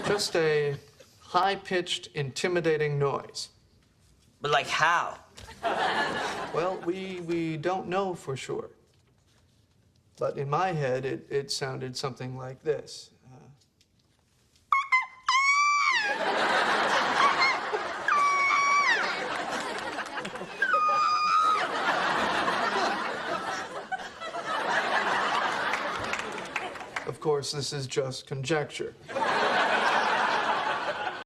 Just a high-pitched, intimidating noise. But like how? Well, we don't know for sure. But in my head, it sounded something like this. Of course, this is just conjecture.